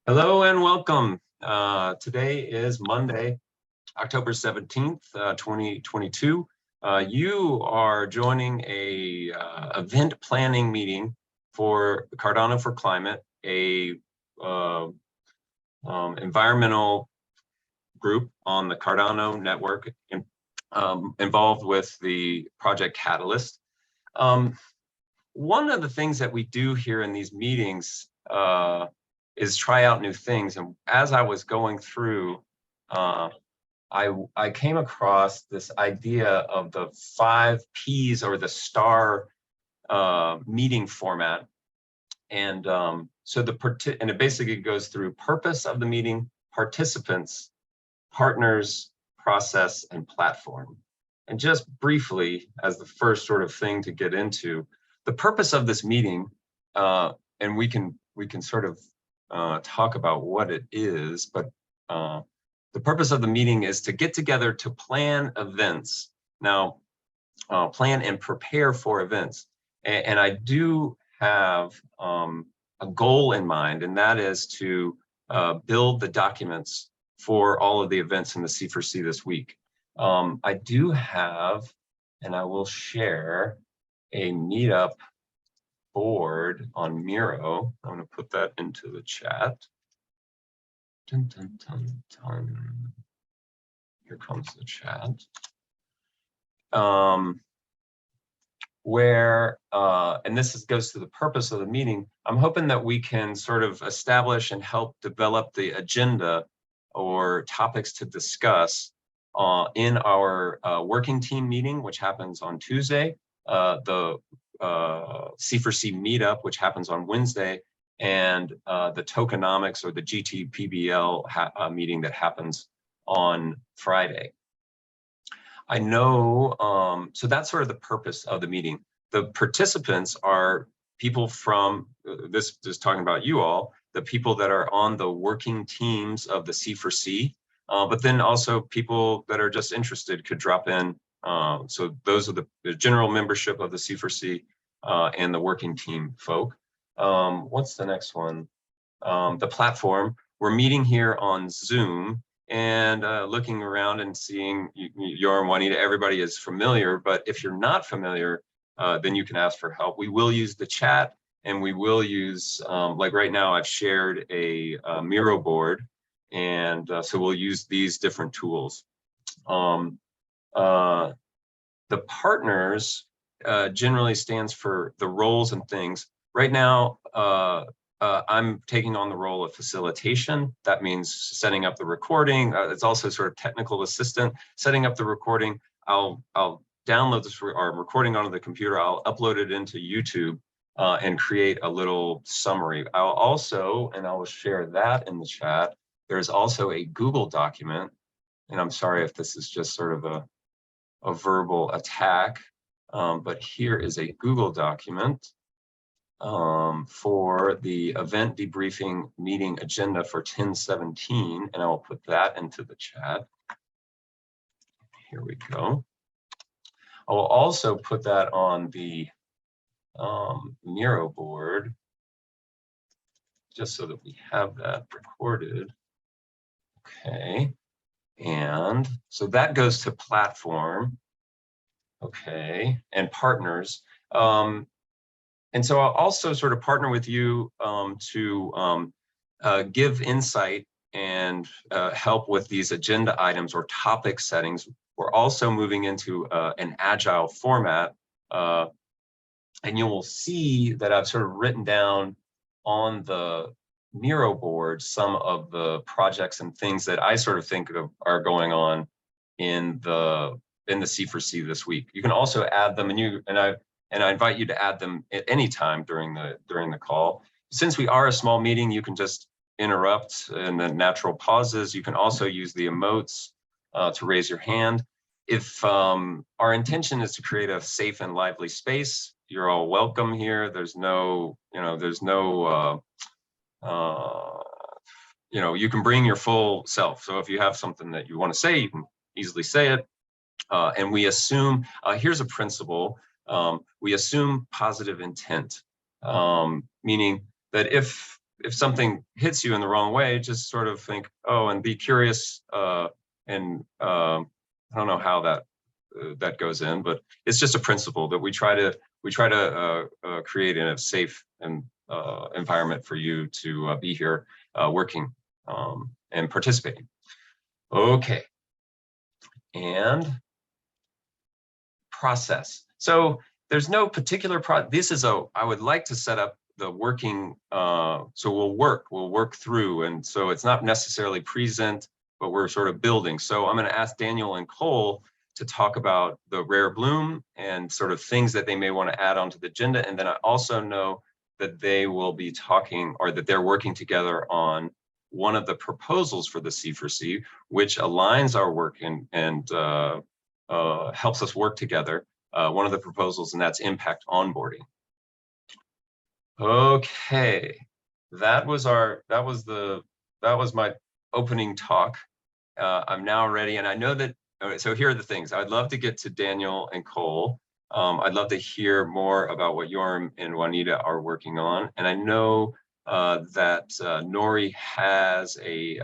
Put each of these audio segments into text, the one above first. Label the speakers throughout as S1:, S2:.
S1: Hello and welcome. Today is Monday, October 17th, 2022. You are joining a event planning meeting for Cardano4Climate, a environmental group on the Cardano network involved with the Project Catalyst. One of the things that we do here in these meetings is try out new things. And as I was going through, I came across this idea of the 5 Ps or the STAR meeting format. And so and it basically goes through purpose of the meeting, participants, partners, process, and platform. And just briefly, as the first sort of thing to get into, the purpose of this meeting, and we can sort of talk about what it is, but the purpose of the meeting is to get together to plan events. Now, plan and prepare for events. And I do have a goal in mind, and that is to build the documents for all of the events in the C4C this week. I do have, and I will share, a meetup board on Miro. I'm going to put that into the chat. Dun, dun, dun, dun. Here comes the chat. And this goes to the purpose of the meeting. I'm hoping that we can sort of establish and help develop the agenda or topics to discuss in our working team meeting, which happens on Tuesday, the C4C meetup, which happens on Wednesday, and the tokenomics or the GTPBL meeting that happens on Friday. I know, so that's sort of the purpose of the meeting. The participants are people from, this is talking about you all, the people that are on the working teams of the C4C, but then also people that are just interested could drop in. So those are the general membership of the C4C and the working team folk. What's the next one? The platform. We're meeting here on Zoom and looking around and seeing Yoram, Juanita, everybody is familiar, but if you're not familiar, then you can ask for help. We will use the chat, and we will use, like right now, I've shared a Miro board, and so we'll use these different tools. The partners generally stands for the roles and things. Right now, I'm taking on the role of facilitation. That means setting up the recording. It's also sort of technical assistant, setting up the recording. I'll download this recording onto the computer. I'll upload it into YouTube and create a little summary. I'll also, and I will share that in the chat, there's also a Google document, and I'm sorry if this is just sort of a verbal attack, but here is a Google document for the event debriefing meeting agenda for 10/17, and I will put that into the chat. Here we go. I will also put that on the Miro board, just so that we have that recorded. Okay, and so that goes to platform. Okay, and partners. And so I'll also sort of partner with you to give insight and help with these agenda items or topic settings. We're also moving into an agile format. And you will see that I've sort of written down on the Miro board some of the projects and things that I sort of think of are going on in the C4C this week. You can also add them, and I invite you to add them at any time during the call. Since we are a small meeting, you can just interrupt in the natural pauses. You can also use the emotes to raise your hand. If our intention is to create a safe and lively space, you're all welcome here. There's no, you can bring your full self. So if you have something that you want to say, you can easily say it. And we assume, here's a principle, we assume positive intent, meaning that if if something hits you in the wrong way, just sort of think, oh, and be curious. And I don't know how that goes in, but it's just a principle that we try to create in a safe and environment for you to be here working and participating. Okay, and process. So there's no particular I would like to set up the working, so we'll work through, and so it's not necessarily present, but we're sort of building. So I'm going to ask Daniel and Cole to talk about the rare bloom and sort of things that they may want to add onto the agenda. And then I also know that they will be talking, or that they're working together on one of the proposals for the C4C, which aligns our work and helps us work together. One of the proposals, and that's impact onboarding. Okay, that was my opening talk. I'm now ready, and I know that. So here are the things. I'd love to get to Daniel and Cole. I'd love to hear more about what Yorm and Juanita are working on, and I know that Nori has a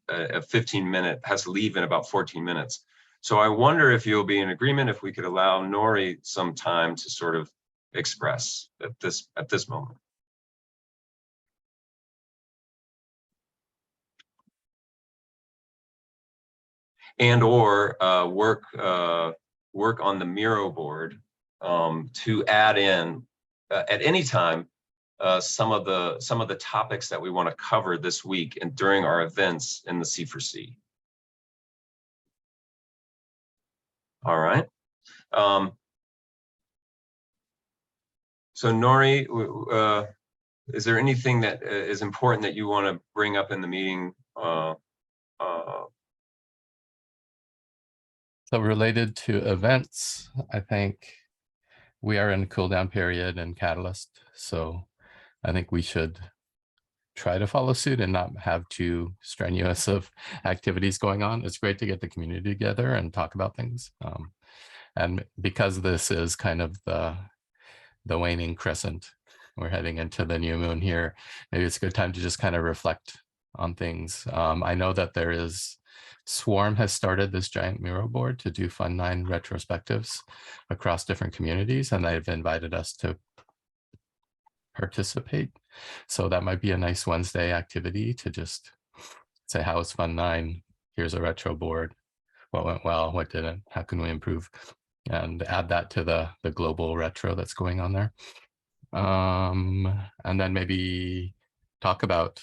S1: 15-minute, has to leave in about 14 minutes. So I wonder if you'll be in agreement if we could allow Nori some time to sort of express at this moment. And or work on the Miro board to add in at any time some of the topics that we want to cover this week and during our events in the C4C. All right. So Nori, is there anything that is important that you want to bring up in the meeting?
S2: So related to events, I think we are in a cool down period in Catalyst. So I think we should try to follow suit and not have too strenuous of activities going on. It's great to get the community together and talk about things. And because this is kind of the waning crescent, we're heading into the new moon here, maybe it's a good time to just kind of reflect on things. I know that there is, Swarm has started this giant Miro board to do Fund 9 retrospectives across different communities, and they've invited us to participate. So that might be a nice Wednesday activity to just say, how was Fund 9? Here's a retro board. What went well? What didn't? How can we improve? And add that to the global retro that's going on there. And then maybe talk about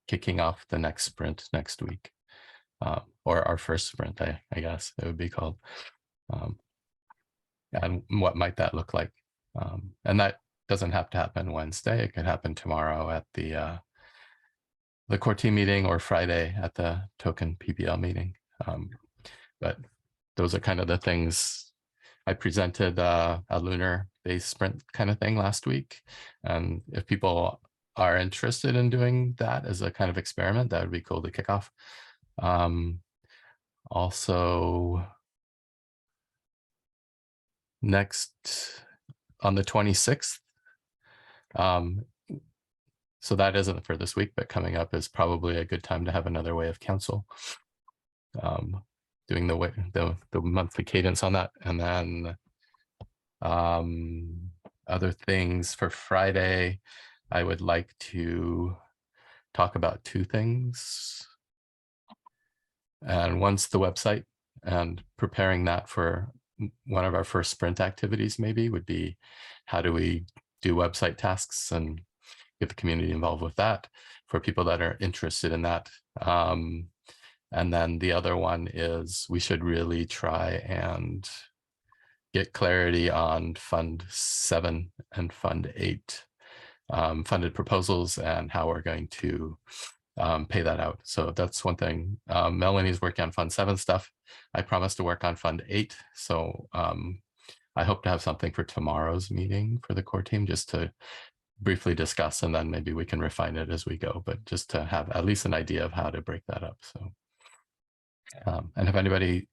S2: kicking off the next sprint next week, or our first sprint, I guess it would be called. And what might that look like? And that doesn't have to happen Wednesday. It could happen tomorrow at the core team meeting, or Friday at the token PBL meeting. But those are kind of the things. I presented a lunar-based sprint kind of thing last week. And if people are interested in doing that as a kind of experiment, that would be cool to kick off. Also, next on the 26th, so that isn't for this week, but coming up is probably a good time to have another way of council. Doing the monthly cadence on that, and then other things for Friday. I would like to talk about two things, and one's the website, and preparing that for one of our first sprint activities. Maybe would be, how do we do website tasks and get the community involved with that for people that are interested in that. And then the other one is, we should really try and get clarity on Fund 7 and Fund 8 funded proposals and how we're going to pay that out. So that's one thing. Melanie's working on Fund 7 stuff. I promised to work on Fund 8. So I hope to have something for tomorrow's meeting for the core team, just to briefly discuss, and then maybe we can refine it as we go, but just to have at least an idea of how to break that up. So. And if anybody,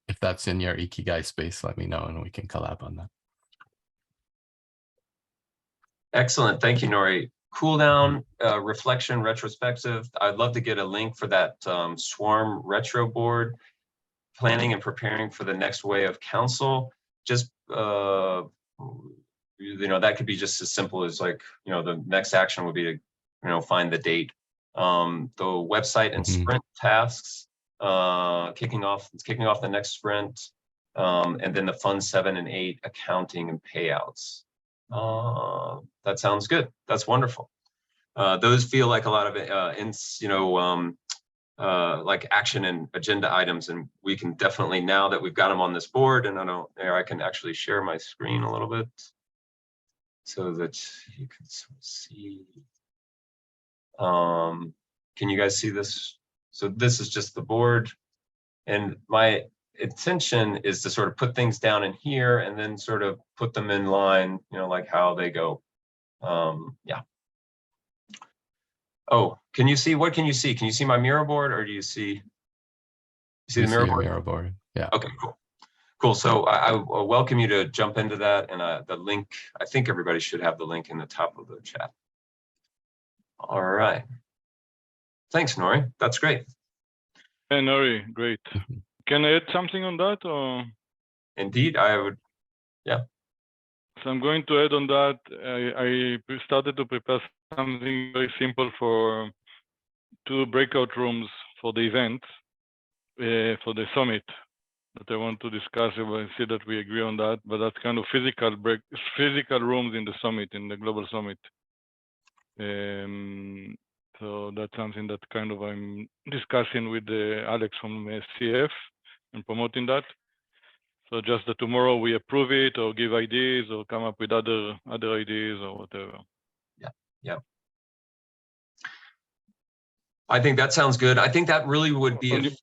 S2: if that's in your Ikigai space, let me know and we can collab on that.
S1: Excellent. Thank you, Nori. cool down, reflection, retrospective. I'd love to get a link for that Swarm retro board, planning and preparing for the next wave of council. Just, that could be just as simple as like, the next action would be to, find the date. The website and sprint tasks, kicking off the next sprint, and then the Fund 7 and 8 accounting and payouts. That sounds good. That's wonderful. Those feel like a lot of like action and agenda items, and we can definitely, now that we've got them on this board, and I can actually share my screen a little bit so that you can see. Can you guys see this? So this is just the board, and my intention is to sort of put things down in here and then sort of put them in line, like how they go. Yeah. Oh, can you see? What can you see? Can you see my Miro board, or do you see the Miro board?
S2: Miro board? Yeah.
S1: Okay, cool. Cool. So I welcome you to jump into that, and the link, I think everybody should have the link in the top of the chat. All right. Thanks, Nori. That's great.
S3: Hey, Nori, great. Can I add something on that, or?
S1: Indeed, I would. Yeah.
S3: So I'm going to add on that. I started to prepare something very simple for 2 breakout rooms for the event, for the summit, that I want to discuss. I see that we agree on that, but that's kind of physical rooms in the summit, in the global summit. So that's something that kind of I'm discussing with Alex from CF and promoting that. So just that tomorrow we approve it or give ideas or come up with other ideas or whatever.
S1: Yeah. I think that sounds good. I think that really would be.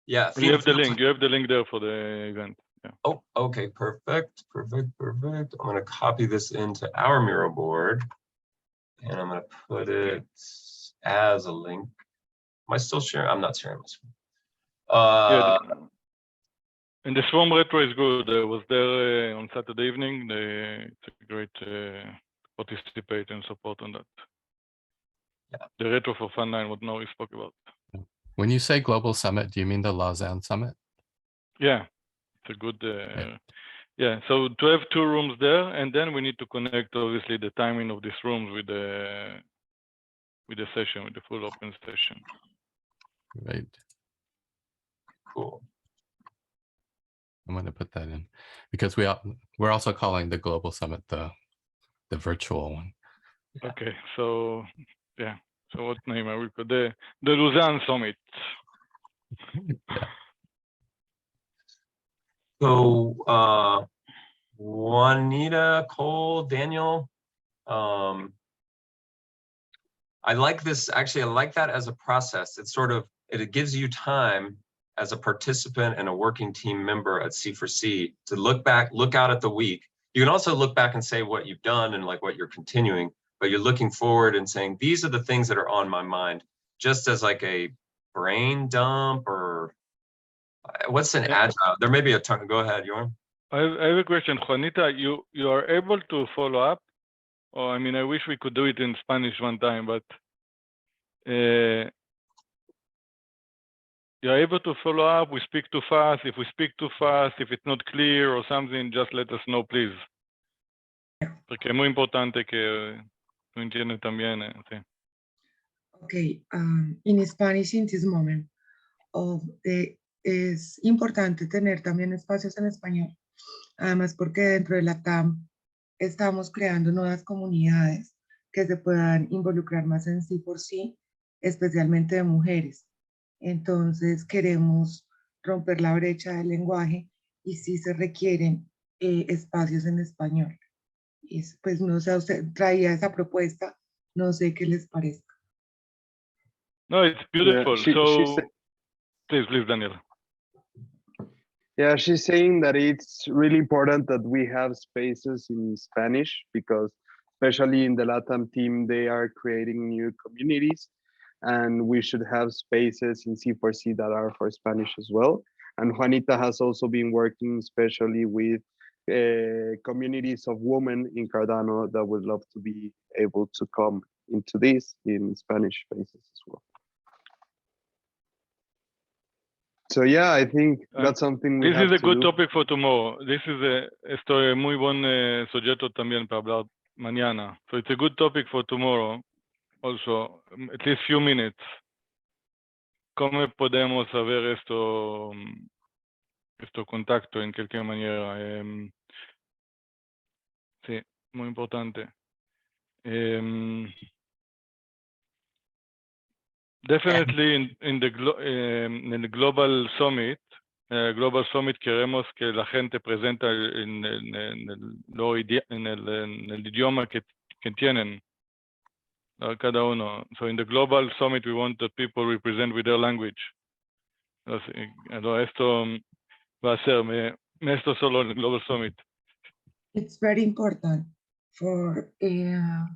S1: Yeah.
S3: You have the link. You have the link there for the event. Yeah.
S1: Oh, okay. Perfect. I'm going to copy this into our Miro board, and I'm going to put it as a link. Am I still sharing? I'm not sharing my screen.
S3: Yeah, and the Swarm Retro is good. I was there on Saturday evening. It's a great participate and support on that.
S2: Yeah.
S3: The Retro for Fund 9, what Nori spoke about.
S2: When you say global summit, do you mean the Lausanne summit?
S3: Yeah, it's a good. Yeah, so to have 2 rooms there, and then we need to connect obviously the timing of these rooms with the session, with the full open session.
S2: Right.
S1: Cool.
S2: I'm going to put that in because we're also calling the global summit the virtual one.
S1: Yeah.
S3: Okay, so yeah, so what name are we called? The Lausanne Summit.
S2: Yeah.
S1: So Juanita, Cole, Daniel, I like this. Actually, I like that as a process. It's sort of, it gives you time as a participant and a working team member at C4C to look out at the week. You can also look back and say what you've done and like what you're continuing, but you're looking forward and saying, these are the things that are on my mind, just as like a brain dump, or what's an agile? There may be a ton. Go ahead, Jorn.
S3: I have a question, Juanita. You are able to follow up? Or I mean, I wish we could do it in Spanish one time, but you're able to follow up. We speak too fast. If we speak too fast, if it's not clear or something, just let us know, please. Porque es muy importante que tú entiendas también. Sí.
S4: Okay, in Spanish in this moment, es importante tener también espacios en español, además porque dentro de la TAM estamos creando nuevas comunidades que se puedan involucrar más en C4C, especialmente de mujeres. Entonces queremos romper la brecha del lenguaje y sí se requieren espacios en español. Y pues no sé, usted traía esa propuesta, no sé qué les parezca.
S3: No, it's beautiful.
S5: Yeah,
S3: Please, Daniel.
S5: Yeah, she's saying that it's really important that we have spaces in Spanish because especially in the LATAM team, they are creating new communities and we should have spaces in C4C that are for Spanish as well. And Juanita has also been working especially with communities of women in Cardano that would love to be able to come into this in Spanish spaces as well. So yeah, I think that's something we
S3: This
S5: have
S3: is a
S5: to
S3: good
S5: do.
S3: topic for tomorrow. Esto es muy buen sujeto también para hablar mañana. So it's a good topic for tomorrow. Also, at least few minutes. ¿Cómo podemos saber esto contacto en cualquier manera? Sí, muy importante. Definitely in the Global Summit, queremos que la gente presente en el idioma que tienen cada uno. So in the Global Summit, we want that people represent with their language. Esto va a ser, esto solo en el Global Summit.
S4: It's very important for in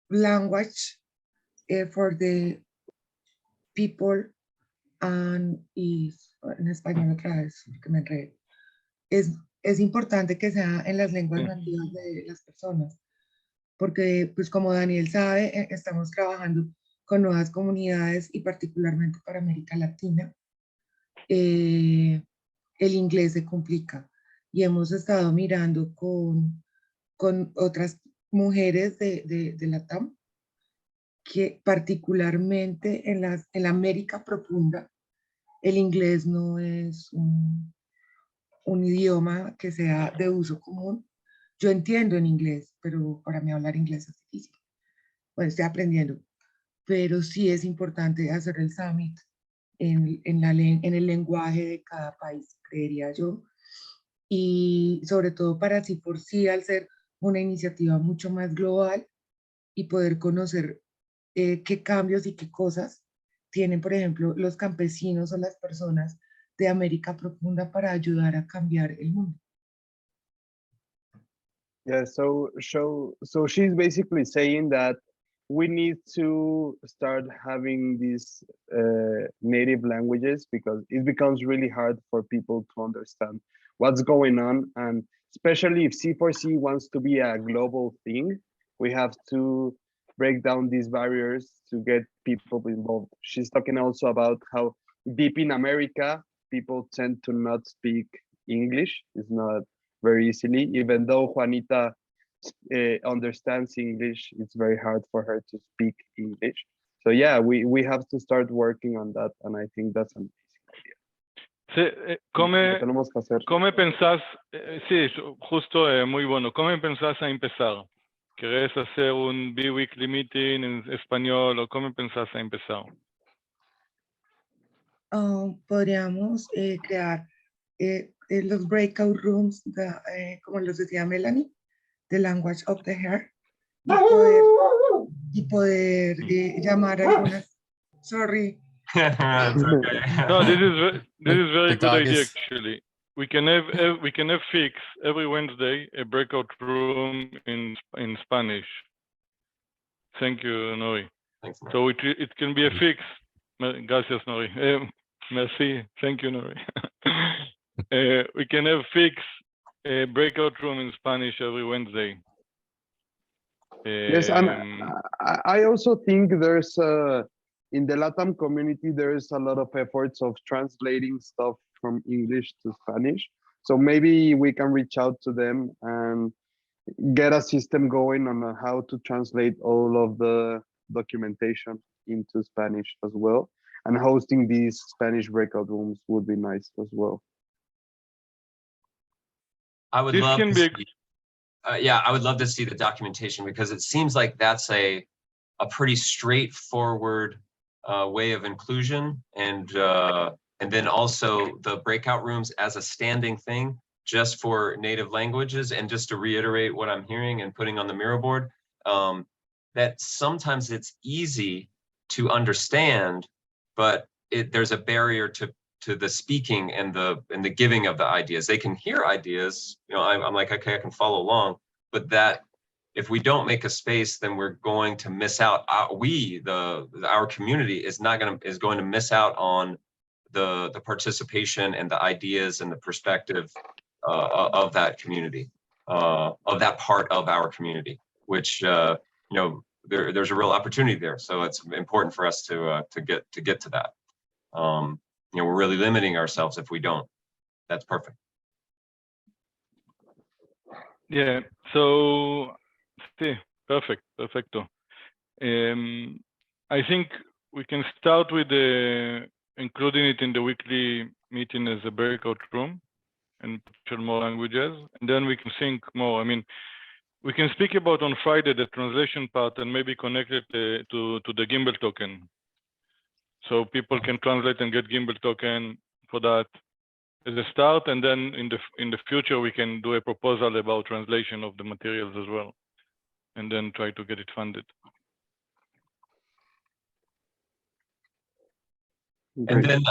S4: language for the people and if en español otra vez que me enredé. Es importante que sea en las lenguas nativas de las personas, porque pues como Daniel sabe, estamos trabajando con nuevas comunidades y particularmente para América Latina. El inglés se complica y hemos estado mirando con otras mujeres de la TAM que particularmente en la América profunda el inglés no es un idioma que sea de uso común. Yo entiendo en inglés, pero para mí hablar inglés es difícil. Bueno, estoy aprendiendo, pero sí es importante hacer el summit en el lenguaje de cada país, creería yo. Y sobre todo para C4C, al ser una iniciativa mucho más global y poder conocer qué cambios y qué cosas tienen, por ejemplo, los campesinos o las personas de América Profunda para ayudar a cambiar el mundo.
S5: Yeah, so she's basically saying that we need to start having these native languages because it becomes really hard for people to understand what's going on, and especially if C4C wants to be a global thing, we have to break down these barriers to get people involved. She's talking also about how deep in America, people tend to not speak English. It's not very easily, even though Juanita understands English, it's very hard for her to speak English. So yeah, we have to start working on that, and I think that's an amazing idea.
S3: Sí, ¿cómo pensás? Sí, justo muy bueno. ¿Cómo pensás a empezar? ¿Querés hacer un bi-weekly meeting en español o cómo pensás a empezar?
S4: Podríamos crear los breakout rooms, como los decía Melanie, the language of the hair, y poder llamar a algunas. Sorry.
S1: It's okay.
S3: No, this is very good idea
S2: is...
S3: actually. We can have fix every Wednesday a breakout room in Spanish. Thank you, Nori.
S1: Thanks, man.
S3: So it can be a fix. Gracias, Nori. Merci. Thank you, Nori. We can have fix a breakout room in Spanish every Wednesday.
S5: Yes, and I also think there's in the LATAM community, there's a lot of efforts of translating stuff from English to Spanish. So maybe we can reach out to them and get a system going on how to translate all of the documentation into Spanish as well. And hosting these Spanish breakout rooms would be nice as well.
S1: I would
S3: This
S1: love
S3: can
S1: to
S3: be
S1: see, yeah, I would love to see the documentation because it seems like that's a pretty straightforward way of inclusion, and then also the breakout rooms as a standing thing just for native languages. And just to reiterate what I'm hearing and putting on the Miro board, that sometimes it's easy to understand, but there's a barrier to the speaking and the giving of the ideas. They can hear ideas, you know, I'm like, okay, I can follow along, but that if we don't make a space, then we're going to miss out. Our community is going to miss out on the participation and the ideas and the perspective of that community, of that part of our community, which there's a real opportunity there. So it's important for us to get to that. We're really limiting ourselves if we don't. That's perfect.
S3: Yeah. So, sí, perfecto. I think we can start with including it in the weekly meeting as a breakout room and put more languages, and then we can think more. I mean, we can speak about on Friday the translation part and maybe connect it to the Gimbal token, so people can translate and get Gimbal token for that as a start, and then in the future we can do a proposal about translation of the materials as well, and then try to get it funded.
S1: And then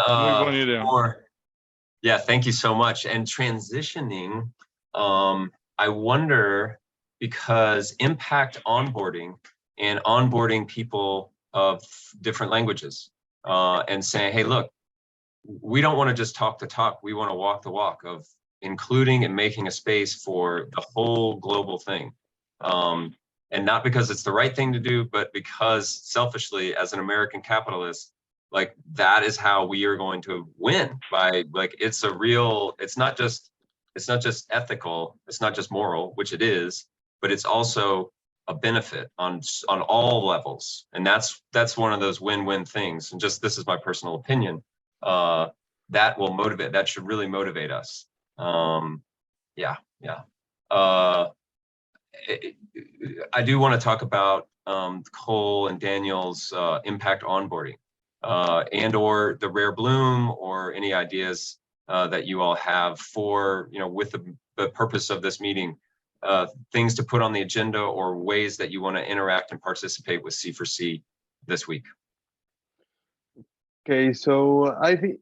S1: yeah, thank you so much. And transitioning, I wonder, because impact onboarding and onboarding people of different languages and saying, hey, look, we don't want to just talk the talk. We want to walk the walk of including and making a space for the whole global thing. And not because it's the right thing to do, but because selfishly, as an American capitalist, like that is how we are going to win. By like, it's not just ethical, it's not just moral, which it is, but it's also a benefit on all levels. And that's one of those win-win things. And just, this is my personal opinion, that will motivate, that should really motivate us. Yeah. I do want to talk about Cole and Daniel's impact onboarding and or the rare bloom, or any ideas that you all have for, with the purpose of this meeting, things to put on the agenda or ways that you want to interact and participate with C4C this week.
S5: Okay, so I think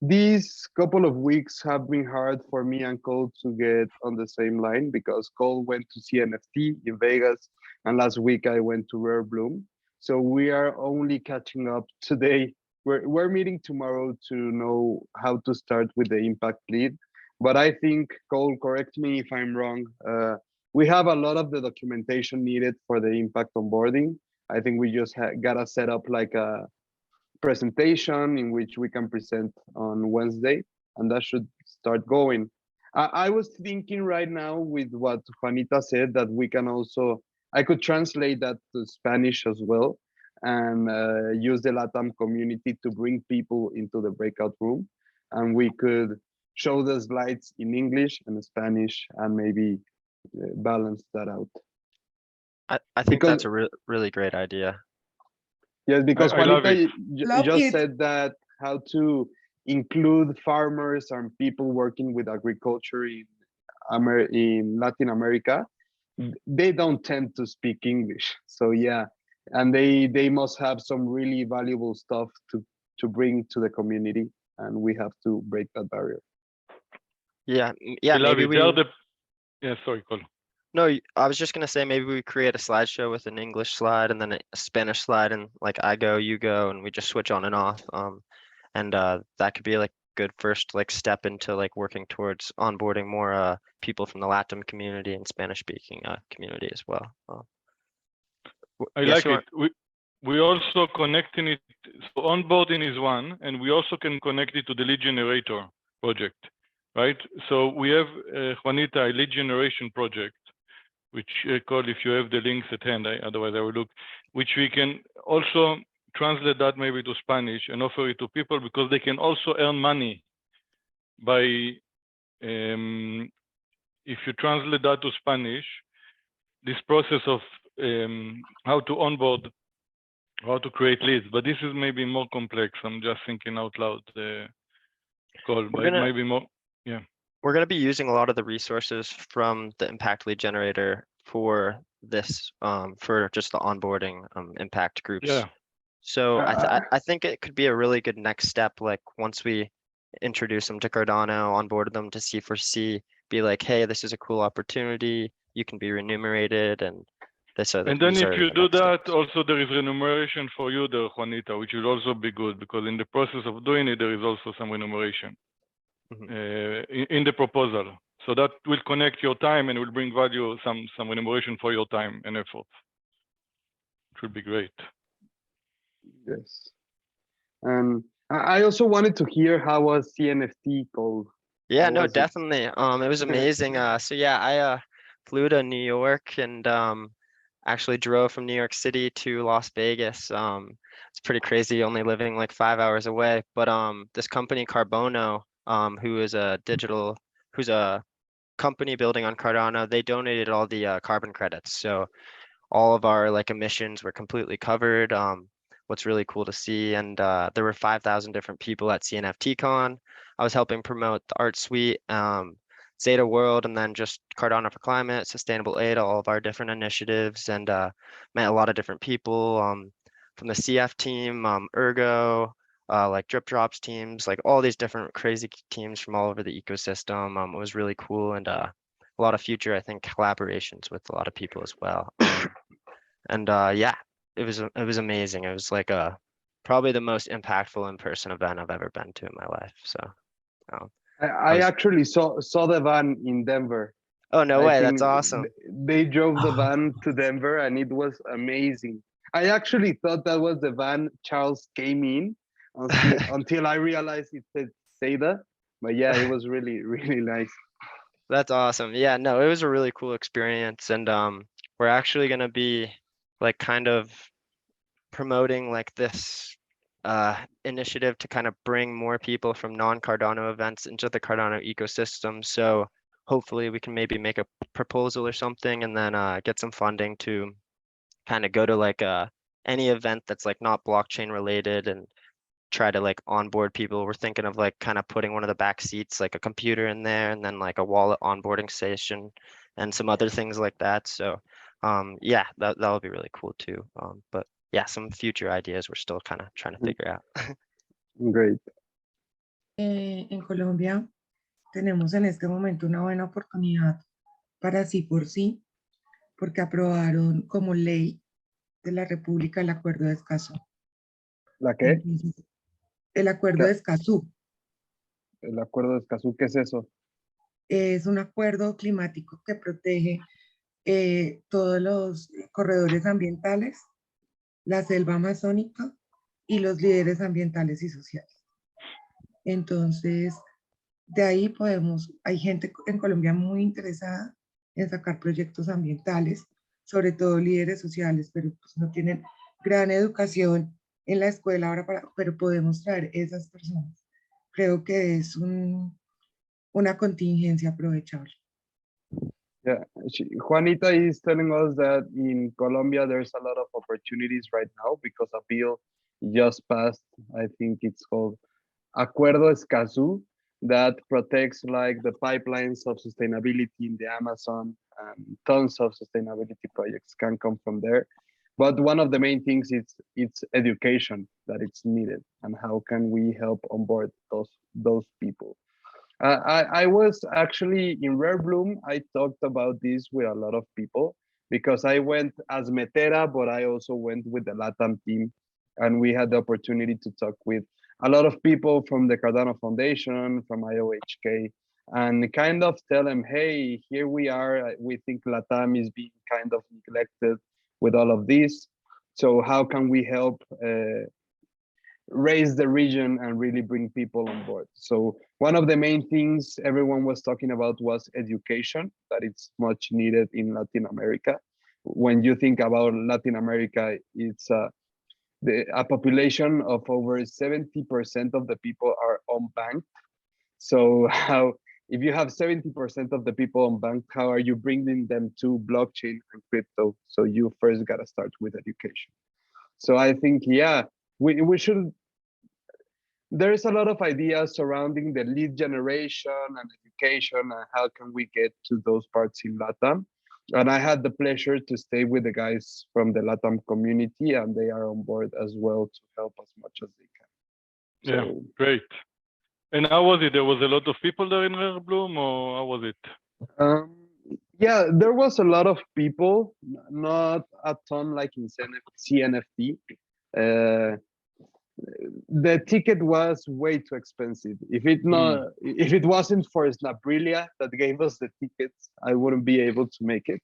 S5: these couple of weeks have been hard for me and Cole to get on the same line, because Cole went to CNFT in Vegas, and last week I went to Rare Bloom. So we are only catching up today. We're meeting tomorrow to know how to start with the impact lead. But I think, Cole, correct me if I'm wrong, we have a lot of the documentation needed for the impact onboarding. I think we just gotta set up like a presentation in which we can present on Wednesday, and that should start going. I was thinking right now with what Juanita said that we can also, I could translate that to Spanish as well, and use the LATAM community to bring people into the breakout room, and we could show the slides in English and Spanish and maybe balance that out.
S6: I think that's a really great idea.
S5: Yes, because Juanita just
S4: it.
S5: said that how to include farmers and people working with agriculture in Latin America. They don't tend to speak English. So yeah, and they must have some really valuable stuff to bring to the community, and we have to break that barrier.
S6: Yeah, maybe we...
S3: Yeah, sorry, Cole.
S6: No, I was just gonna say maybe we create a slideshow with an English slide and then a Spanish slide, and like I go, you go, and we just switch on and off. And that could be like good first like step into like working towards onboarding more people from the LATAM community and Spanish speaking community as well.
S3: I like it. We also connecting it. So onboarding is one, and we also can connect it to the lead generator project, right? So we have Juanita, a lead generation project, which Cole, if you have the links at hand, otherwise I will look, which we can also translate that maybe to Spanish and offer it to people, because they can also earn money by, if you translate that to Spanish, this process of how to onboard, how to create leads. But this is maybe more complex. I'm just thinking out loud, Cole, but maybe more, yeah.
S6: We're going to be using a lot of the resources from the impact lead generator for this, for just the onboarding impact groups.
S3: Yeah.
S6: So I think it could be a really good next step. Like once we introduce them to Cardano, onboard them to C4C, be like, hey, this is a cool opportunity. You can be remunerated, and this.
S3: And then if you do that, also there is remuneration for you there, Juanita, which will also be good, because in the process of doing it, there is also some remuneration. In the proposal, so that will connect your time and will bring value, some remuneration for your time and effort. It would be great.
S5: Yes. And I also wanted to hear how was CNFT called.
S6: Yeah,
S5: How
S6: no,
S5: was it?
S6: definitely. It was amazing. So yeah, I flew to New York and actually drove from New York City to Las Vegas. It's pretty crazy, only living like 5 hours away. But this company Carbono, who's a company building on Cardano, they donated all the carbon credits. So all of our like emissions were completely covered. What's really cool to see, and there were 5,000 different people at CNFTCon. I was helping promote the art suite, Zeta World, and then just Cardano4Climate, Sustainable Aid, all of our different initiatives, and met a lot of different people from the CF team, Ergo, like Drip Drops teams, like all these different crazy teams from all over the ecosystem. It was really cool, and a lot of future, I think, collaborations with a lot of people as well. And yeah, it was amazing. It was like probably the most impactful in-person event I've ever been to in my life. So
S5: I actually saw the van in Denver.
S6: oh, no
S5: I
S6: way,
S5: think
S6: that's awesome.
S5: they drove the van to Denver and it was amazing. I actually thought that was the van Charles came in until I realized it said Seda. But yeah, it was really, really nice.
S6: That's awesome. Yeah, no, it was a really cool experience, and we're actually gonna be like kind of promoting like this initiative to kind of bring more people from non-Cardano events into the Cardano ecosystem. So hopefully we can maybe make a proposal or something, and then get some funding to kind of go to like any event that's like not blockchain related, and try to like onboard people. We're thinking of like kind of putting one of the back seats, like a computer in there, and then like a wallet onboarding station and some other things like that. So yeah, that would be really cool too. But yeah, some future ideas we're still kind of trying to figure out.
S5: Great.
S4: En Colombia tenemos en este momento una buena oportunidad para C4C, porque aprobaron como ley de la República el Acuerdo de Escazú.
S5: ¿La qué?
S4: Entonces, el Acuerdo de Escazú
S5: El acuerdo de Escazú, ¿qué es eso?
S4: es un acuerdo climático que protege todos los corredores ambientales, la selva amazónica y los líderes ambientales y sociales. Entonces, de ahí hay gente en Colombia muy interesada en sacar proyectos ambientales, sobre todo líderes sociales, pero pues no tienen gran educación en la escuela ahora, pero podemos traer esas personas. Creo que es una contingencia aprovechable.
S5: Yeah, Juanita is telling us that in Colombia there's a lot of opportunities right now because a bill just passed. I think it's called Acuerdo Escazú, that protects like the pipelines of sustainability in the Amazon. Tons of sustainability projects can come from there. But one of the main things is it's education that it's needed, and how can we help onboard those people. I was actually in Rare Bloom. I talked about this with a lot of people because I went as Metera, but I also went with the LATAM team, and we had the opportunity to talk with a lot of people from the Cardano Foundation, from IOHK, and kind of tell them, hey, here we are. We think LATAM is being kind of neglected with all of this. So how can we help raise the region and really bring people on board? So one of the main things everyone was talking about was education, that it's much needed in Latin America. When you think about Latin America, it's a population of over 70% of the people are unbanked. So if you have 70% of the people unbanked, how are you bringing them to blockchain and crypto? So you first got to start with education. So I think, yeah, we should, there's a lot of ideas surrounding the lead generation and education and how can we get to those parts in LATAM. And I had the pleasure to stay with the guys from the LATAM community, and they are on board as well to help as much as they can.
S3: Yeah, great. And how was it? There was a lot of people there in Rare Bloom, or how was it?
S5: Yeah, there was a lot of people, not a ton like in CNFT. The ticket was way too expensive. If it wasn't for Snabrilia that gave us the tickets, I wouldn't be able to make it.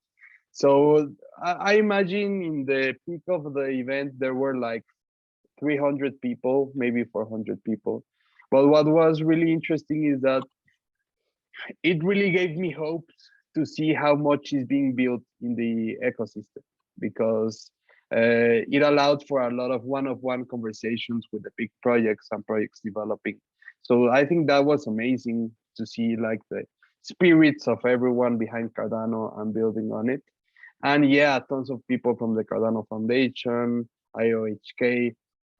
S5: So I imagine in the peak of the event, there were like 300 people, maybe 400 people. But what was really interesting is that it really gave me hope to see how much is being built in the ecosystem, because it allowed for a lot of one-on-one conversations with the big projects and projects developing. So I think that was amazing to see, like, the spirits of everyone behind Cardano and building on it. And yeah, tons of people from the Cardano Foundation, IOHK.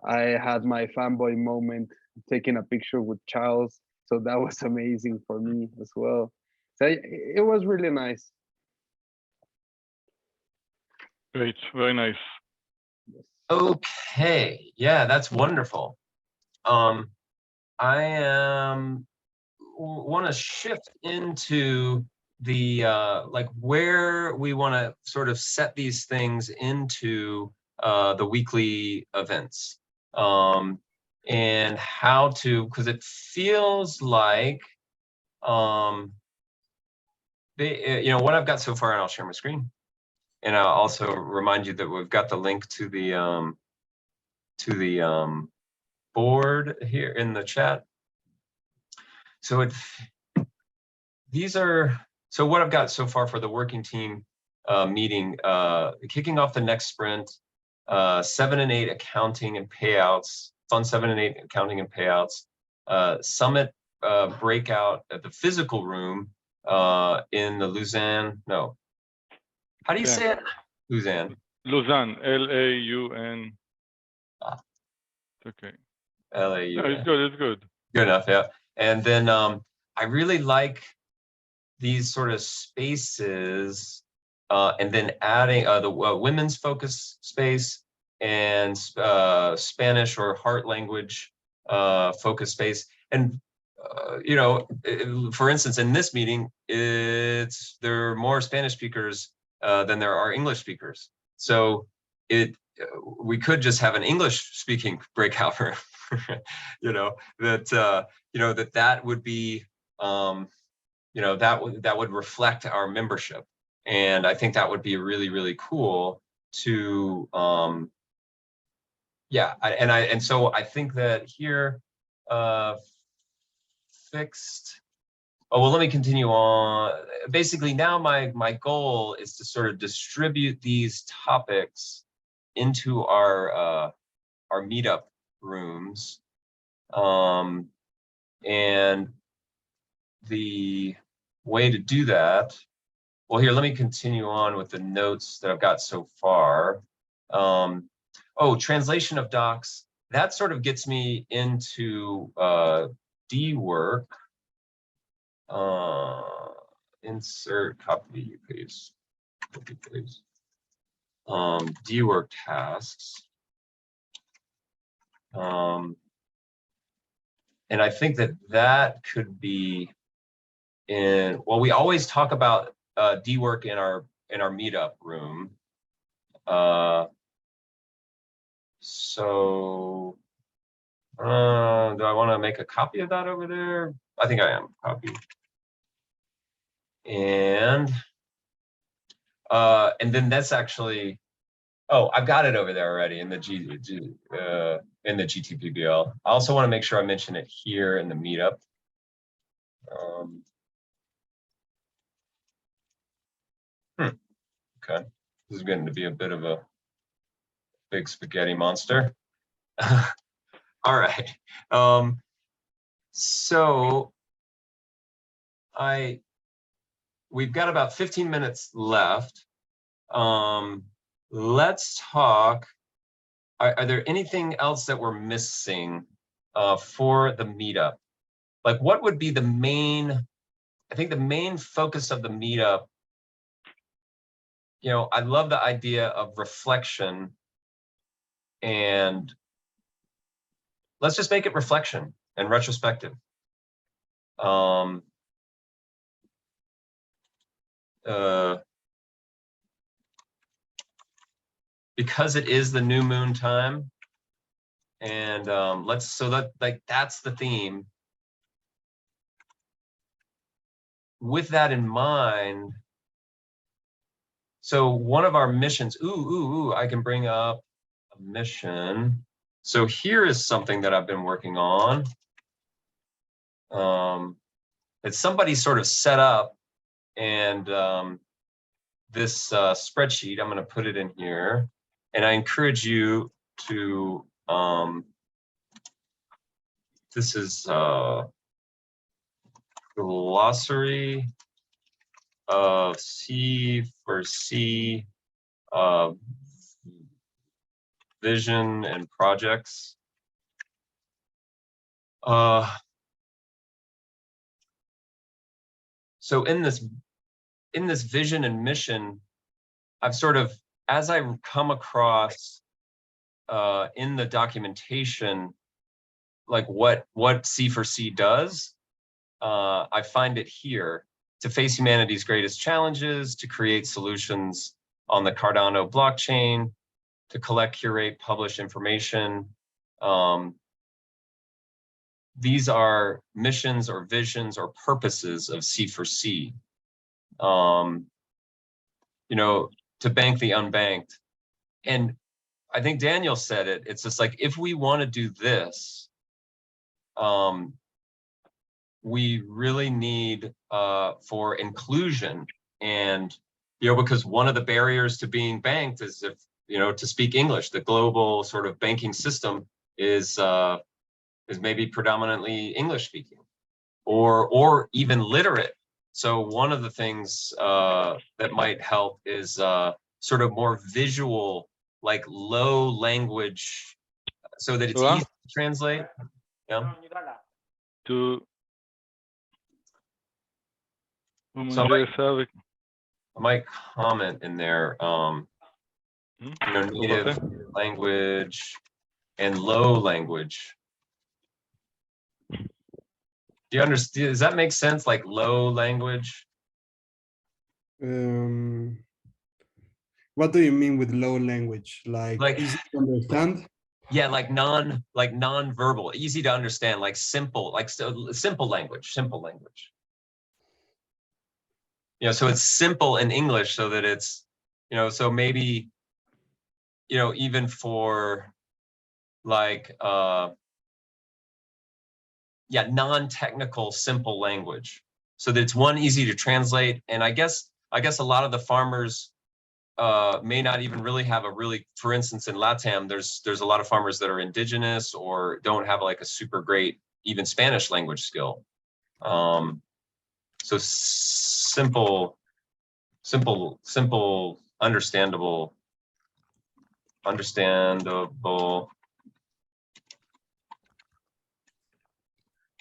S5: I had my fanboy moment taking a picture with Charles. So that was amazing for me as well. So it was really nice.
S3: Great, very nice.
S1: Okay, yeah, that's wonderful. I want to shift into the like where we want to sort of set these things into the weekly events, and how to, because it feels like they, you know, what I've got so far, and I'll share my screen, and I'll also remind you that we've got the link to the board here in the chat. So these are, so what I've got so far for the working team meeting, kicking off the next sprint, 7 and 8 accounting and payouts, Fund 7 and 8 accounting and payouts, summit breakout at the physical room in the Lausanne, no, how do you say it? Lausanne.
S3: Lausanne, L-A-U-N.
S1: Ah.
S3: Okay.
S1: L-A-U-N.
S3: No, it's good, it's good.
S1: Good enough, yeah. And then I really like these sort of spaces, and then adding the women's focus space and Spanish or heart language focus space. And you know, for instance, in this meeting, there are more Spanish speakers than there are English speakers. So we could just have an English speaking breakout room. You know, that you know, that would be you know, that would reflect our membership, and I think that would be really, really cool to yeah. And so I think that here fixed. Oh, well, let me continue on. Basically, now my goal is to sort of distribute these topics into our meetup rooms, and the way to do that, well, here, let me continue on with the notes that I've got so far. Oh, translation of docs, that sort of gets me into D work. Insert, copy, paste, copy, paste. D work tasks. And I think that could be in, well, we always talk about D work in our meetup room. So do I want to make a copy of that over there? I think I am. Copy. And then that's actually, oh, I've got it over there already in the GTPBL. I also want to make sure I mention it here in the meetup. Okay, this is getting to be a bit of a big spaghetti monster. All right. So we've got about 15 minutes left. Let's talk. Are there anything else that we're missing for the meetup? Like, what would be the main, I think the main focus of the meetup, you know, I love the idea of reflection, and let's just make it reflection and retrospective. Because it is the new moon time, and that's the theme. With that in mind, So one of our missions, I can bring up a mission. So here is something that I've been working on. It's somebody sort of set up, and this spreadsheet, I'm going to put it in here, and I encourage you to, this is glossary of C4C vision and projects. So in this vision and mission, I've sort of, as I come across in the documentation, like what C4C does, I find it here: to face humanity's greatest challenges, to create solutions on the Cardano blockchain, to collect, curate, publish information. These are missions or visions or purposes of C4C. You know, to bank the unbanked. And I think Daniel said it, it's just like, if we want to do this, we really need for inclusion. And, you know, because one of the barriers to being banked is, if, you know, to speak English, the global sort of banking system is maybe predominantly English speaking, or even literate. So one of the things that might help is sort of more visual, like low language, so that it's easy to translate. Yeah. So I might comment in there, you know, native language and low language. Do you understand? Does that make sense? Like low language?
S7: What do you mean with low language? Like easy to understand?
S1: Yeah, like non-verbal, easy to understand, like simple, like simple language. You know, so it's simple in English, so that it's, you know, so maybe, you know, even for like, yeah, non-technical, simple language, so that it's one, easy to translate. And I guess a lot of the farmers may not even really have a really, for instance, in LATAM, there's a lot of farmers that are indigenous or don't have like a super great even Spanish language skill. So simple, understandable.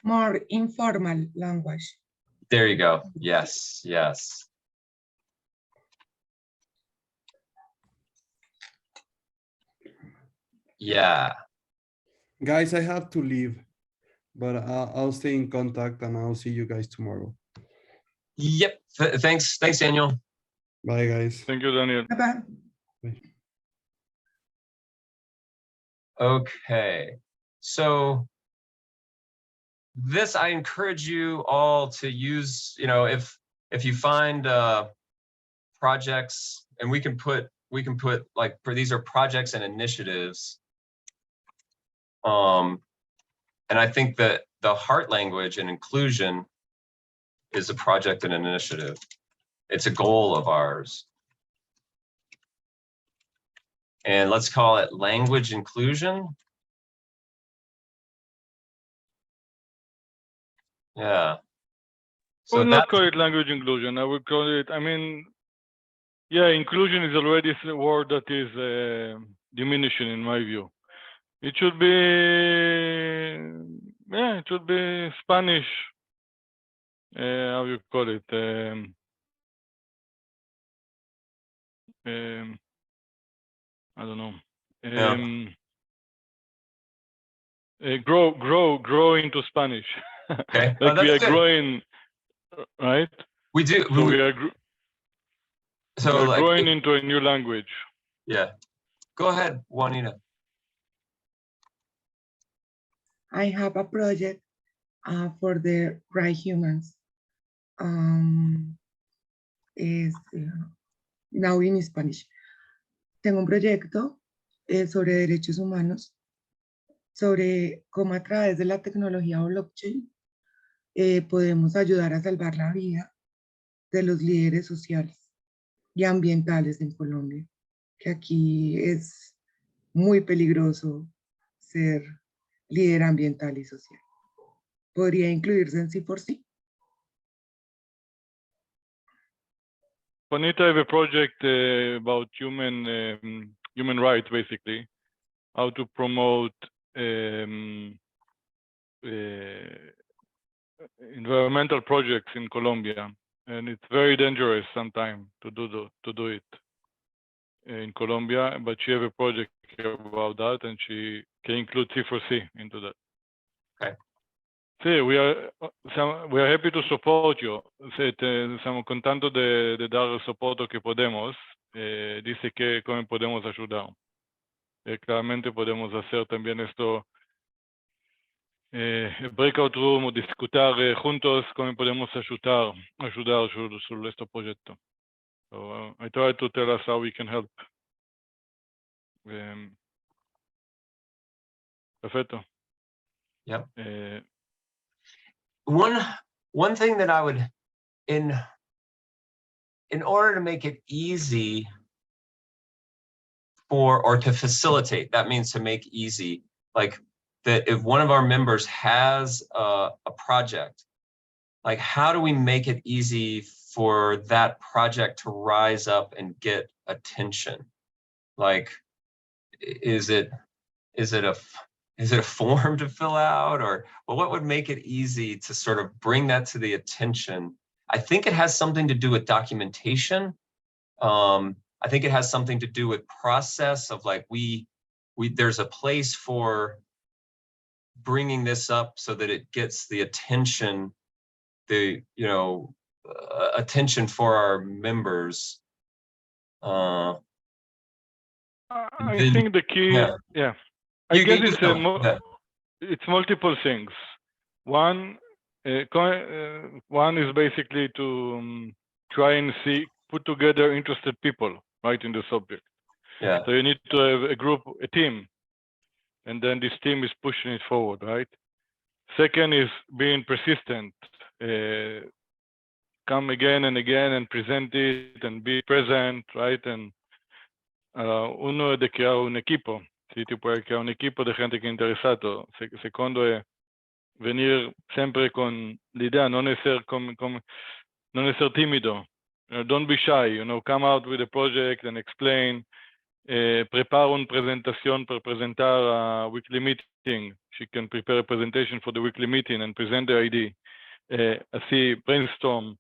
S4: More informal language.
S1: There you go. Yes. Yeah.
S7: Guys, I have to leave, but I'll stay in contact and I'll see you guys tomorrow.
S1: Yep. Thanks, Daniel.
S7: Bye, guys.
S3: Thank you, Daniel.
S4: Bye-bye.
S1: Okay. So this, I encourage you all to use, you know, if you find projects, and we can put like, these are projects and initiatives. And I think that the heart language and inclusion is a project and an initiative. It's a goal of ours. And let's call it language inclusion. Yeah.
S3: I would not call it language inclusion. I would call it, I mean, yeah, inclusion is already a word that is diminishing in my view. It should be, yeah, it should be Spanish. How you call it? I don't know. Grow into Spanish.
S1: Okay.
S3: Like we are growing, right?
S1: We do.
S3: So we are
S1: like,
S3: growing into a new language.
S1: Yeah. Go ahead, Juanita.
S4: I have a project for the right humans. now in Spanish. Tengo un proyecto sobre derechos humanos, sobre cómo a través de la tecnología blockchain podemos ayudar a salvar la vida de los líderes sociales y ambientales en Colombia, que aquí es muy peligroso ser líder ambiental y social. ¿Podría incluirse en C4C?
S3: Juanita, I have a project about human rights, basically, how to promote environmental projects in Colombia, and it's very dangerous sometimes to do it in Colombia. But she have a project about that, and she can include C4C into that.
S1: Okay.
S3: Sí, we are happy to support you. Estamos contentos de dar el soporte que podemos. Dice que cómo podemos ayudar. Claramente podemos hacer también esto, breakout room o discutir juntos cómo podemos ayudar sobre este proyecto. So I try to tell us how we can help. Perfecto.
S1: Yep. One thing that I would, in order to make it easy or to facilitate, that means to make easy, like that if one of our members has a project, like how do we make it easy for that project to rise up and get attention? Like, is it a form to fill out, or well, what would make it easy to sort of bring that to the attention? I think it has something to do with documentation. I think it has something to do with process of like there's a place for bringing this up so that it gets the attention, attention for our members.
S3: I think the key, yeah. I guess it's multiple things. One is basically to try and put together interested people, right, in the subject.
S1: Yeah.
S3: So you need to have a group, a team, and then this team is pushing it forward, right? Second is being persistent. Come again and again and present it and be present, right? And uno es de crear un equipo. Si tu puoi creare un equipo de gente che è interessato. Secondo è venire sempre con l'idea, non essere timido. Don't be shy, come out with a project and explain. Prepara una presentación per presentar a weekly meeting. She can prepare a presentation for the weekly meeting and present the idea. Así, brainstorm.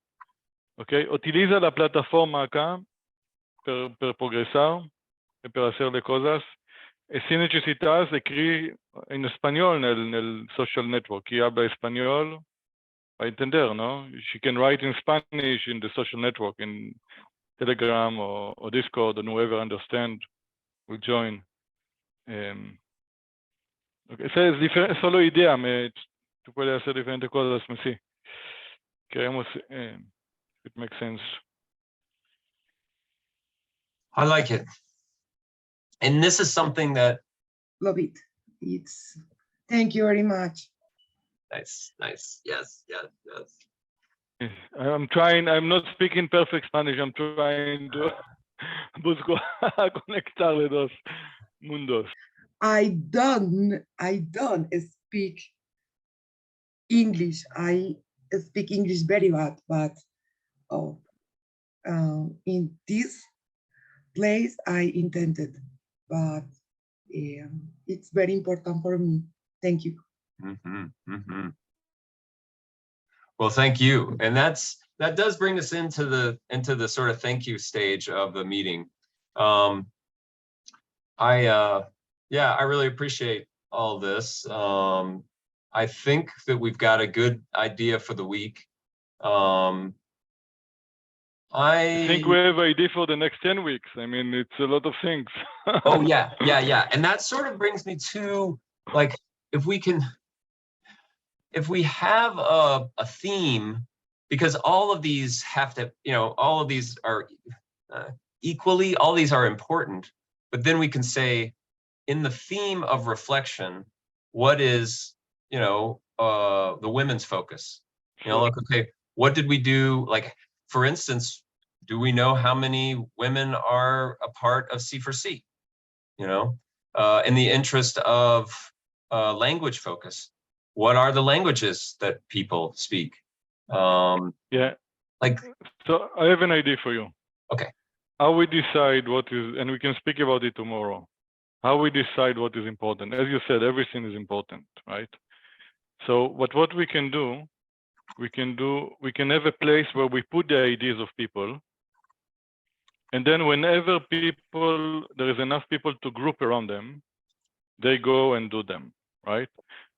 S3: Okay? Utiliza la plataforma acá per progresar, per hacerle cosas. Si necesitas, escribir en español en el social network. Qui habla español, va a entender, ¿no? She can write in Spanish in the social network, in Telegram or Discord, and whoever understand will join. Okay. Esa es solo idea, tú puedes hacer diferentes cosas, sí. Queremos, it makes sense.
S1: I like it. And this is something that.
S4: Love it. Thank you very much.
S1: Nice. Yes.
S3: I'm not speaking perfect Spanish. I'm trying to busco conectar los dos mundos.
S4: I don't speak English. I speak English very bad, but in this place I intended, but it's very important for me. Thank you.
S1: Well, thank you. And that does bring us into the sort of thank you stage of the meeting. I really appreciate all this. I think that we've got a good idea for the week. I
S3: think we have an idea for the next 10 weeks. I mean, it's a lot of things.
S1: Oh, yeah. And that sort of brings me to, like, if we have a theme, because all of these have to, all of these are, equally. All these are important, but then we can say, in the theme of reflection, what is, you know, the women's focus? You know, like, okay, what did we do? Like, for instance, do we know how many women are a part of C4C? You know, in the interest of language focus, what are the languages that people speak?
S3: Yeah.
S1: Like,
S3: So I have an idea for you.
S1: okay.
S3: How we decide what is, and we can speak about it tomorrow. How we decide what is important. As you said, everything is important, right? So what we can do, we can have a place where we put the ideas of people. And then whenever there is enough people to group around them, they go and do them, right?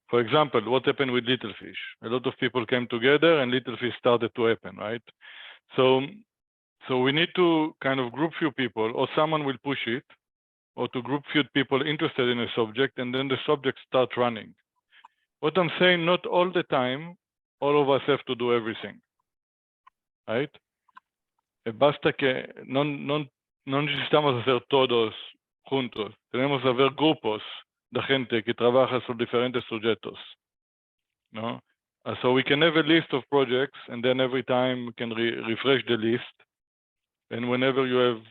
S3: For example, what happened with Little Fish? A lot of people came together and Little Fish started to happen, right? So we need to kind of group few people, or someone will push it, or to group few people interested in a subject, and then the subject starts running. What I'm saying, not all the time, all of us have to do everything, right? Basta que no necesitamos hacer todos juntos. Tenemos que haber grupos de gente que trabaja sobre diferentes sujetos, ¿no? So we can have a list of projects, and then every time we can refresh the list. And whenever you have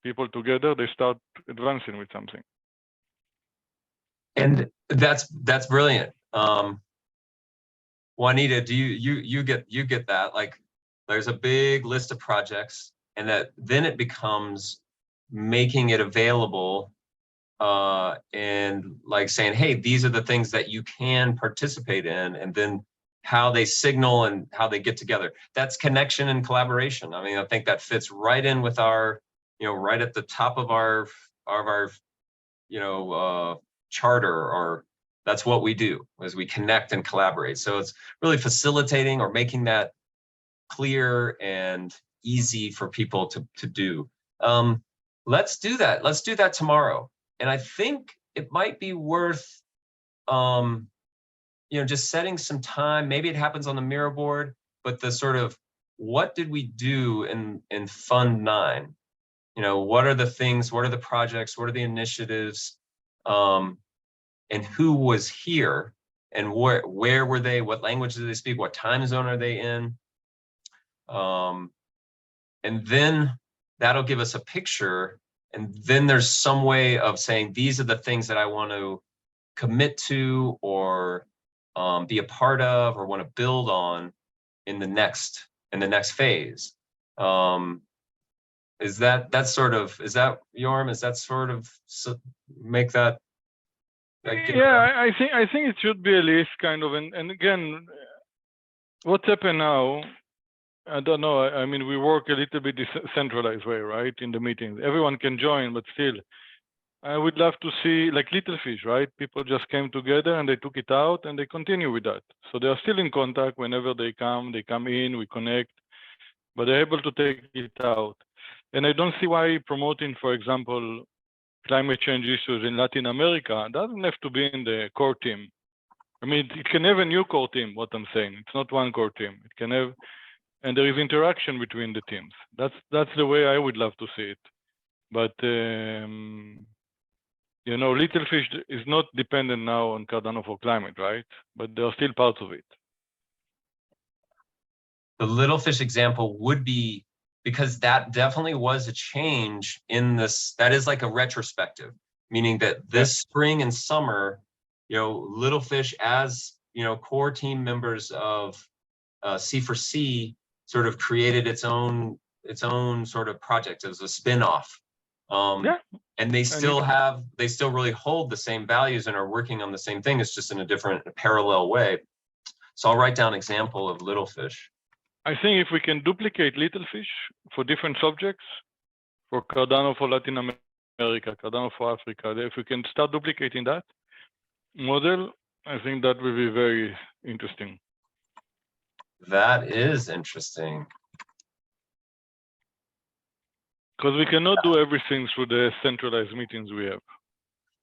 S3: people together, they start advancing with something.
S1: And that's brilliant. Juanita, do you get that? Like, there's a big list of projects, and that then it becomes making it available, and like saying, hey, these are the things that you can participate in, and then how they signal and how they get together. That's connection and collaboration. I mean, I think that fits right in with our, you know, right at the top of our you know, charter, or that's what we do, is we connect and collaborate. So it's really facilitating or making that clear and easy for people to do. Let's do that. Let's do that tomorrow. And I think it might be worth, you know, just setting some time. Maybe it happens on the Miro board, but the sort of, what did we do in Fund 9? You know, what are the things, what are the projects, what are the initiatives, and who was here, and where were they, what language did they speak, what time zone are they in? And then that'll give us a picture, and then there's some way of saying, these are the things that I want to commit to, or be a part of, or want to build on in the next phase. Is that sort of, is that, Yorm, is that sort of make that?
S3: Yeah, I think it should be a list, kind of, and again, what's happened now, I don't know. I mean, we work a little bit decentralized way, right? In the meetings, everyone can join, but still, I would love to see, like Little Fish, right? People just came together and they took it out and they continue with that. So they are still in contact whenever they come in, we connect, but they're able to take it out. And I don't see why promoting, for example, climate change issues in Latin America doesn't have to be in the core team. I mean, it can have a new core team, what I'm saying. It's not one core team. It can have, and there is interaction between the teams. That's the way I would love to see it. But, you know, Little Fish is not dependent now on Cardano4Climate, right? But they are still parts of it.
S1: The Little Fish example would be, because that definitely was a change in this, that is like a retrospective, meaning that this spring and summer, you know, Little Fish, as, you know, core team members of C4C, sort of created its own sort of project as a spin-off. And they still really hold the same values and are working on the same thing. It's just in a different parallel way. So I'll write down an example of Little Fish.
S3: I think if we can duplicate Little Fish for different subjects, for Cardano for Latin America, Cardano for Africa, if we can start duplicating that model, I think that will be very interesting.
S1: That is interesting.
S3: Because we cannot do everything through the centralized meetings we have.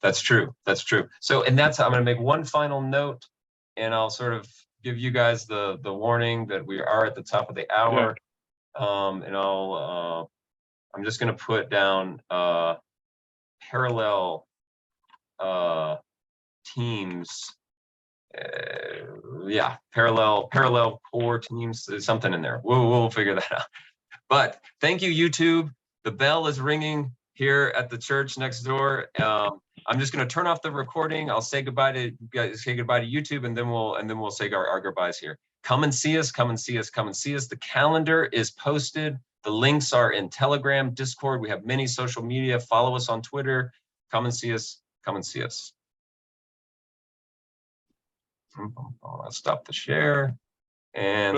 S1: That's true. That's true. So, and that's, I'm going to make one final note, and I'll sort of give you guys the warning that we are at the top of the hour. And I'll I'm just going to put down parallel teams. Yeah, parallel core teams. There's something in there. We'll figure that out. But thank you, YouTube. The bell is ringing here at the church next door. I'm just going to turn off the recording. I'll say goodbye to you guys. Say goodbye to YouTube, and then we'll say our goodbyes here. Come and see us. Come and see us. Come and see us. The calendar is posted. The links are in Telegram, Discord. We have many social media. Follow us on Twitter. Come and see us. Come and see us. I'll stop the share and